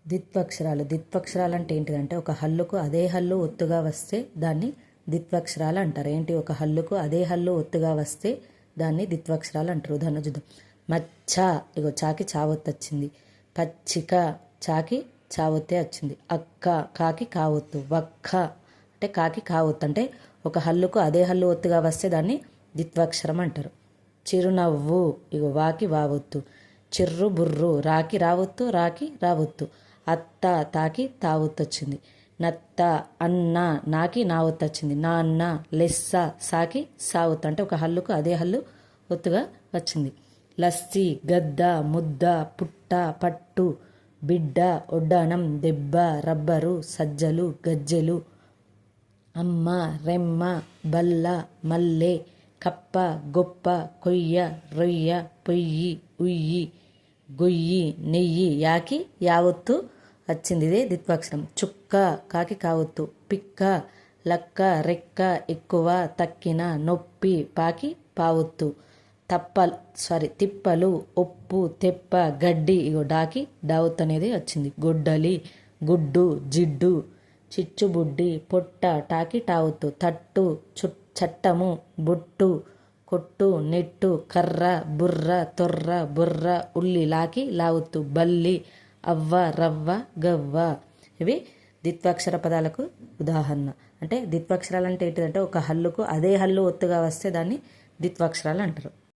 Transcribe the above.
ద్విత్వక్షరాలు అంటే ఏంటిదంటే ఒక హల్లుకు అదే హల్లు ఒత్తుగా వస్తే దాన్ని ద్విత్వక్షరాలు అంటారు. ఏంటి ఒక హల్లుకు అదే హల్లు ఒత్తుగా వస్తే దాన్ని ద్విత్వక్షరాలు అంటారు. ఉదాహరణ చూద్దాం. మచ్చ, ఇగో చాకి చావొత్తు వచ్చింది. పచ్చిక, చాకి చావొత్తే వచ్చింది. అక్క, కాకి కావొత్తు. వక్క అంటే కాకి కావొత్తు అంటే ఒక హల్లుకు అదే హల్లు ఒత్తుగా వస్తే దాన్ని ద్విత్వాక్షరం అంటారు. చిరునవ్వు, ఇగో వాకి వావొత్తు. చిర్రు బుర్రు, రాకి రావొత్తు, రాకి రావొత్తు. అత్త, తాకి తావొత్తు వచ్చింది. నత్త, అన్న, నాకి నావొత్తు వచ్చింది. నాన్న, లెస్స, సాకి సావొత్తు అంటే ఒక హల్లుకు అదే హల్లు ఒత్తుగా వచ్చింది. లస్సి, గద్ద, ముద్ద, పుట్ట, పట్టు, బిడ్డ, ఒడ్డానం, దెబ్బ, రబ్బరు, సజ్జలు, గజ్జెలు, అమ్మ, రెమ్మ, బల్ల, మల్లె, కప్ప, గొప్ప, కొయ్య, రొయ్య, పొయ్యి, ఉయ్యి, గొయ్యి, నెయ్యి, యాకి యావొత్తు వచ్చింది. ఇదే ద్విత్వాక్షరం. చుక్క, కాకి కావొత్తు. పిక్క, లక్క, రెక్క, ఎక్కువ, తక్కిన, నొప్పి, పాకి పావొత్తు. తిప్పలు, ఒప్పు, తెప్ప, గడ్డి, ఇగో డాకి డావొత్తు అనేది వచ్చింది. గొడ్డలి, గుడ్డు, జిడ్డు, చిచ్చుబుడ్డి, పొట్ట, టాకి టావొత్తు. తట్టు, చట్టము, బొట్టు, కొట్టు, నెట్టు, కర్ర, బుర్ర, తొర్ర, బుర్ర, ఉల్లి, లాకి లావొత్తు. బల్లి, అవ్వ, రవ్వ, గవ్వ. ఇవి ద్విత్వాక్షర పదాలకు ఉదాహరణ. అంటే ద్విత్వాక్షరాలు అంటే ఏంటిదంటే ఒక హల్లుకు అదే హల్లు ఒత్తుగా వస్తే దాన్ని ద్విత్వాక్షరాలు అంటారు.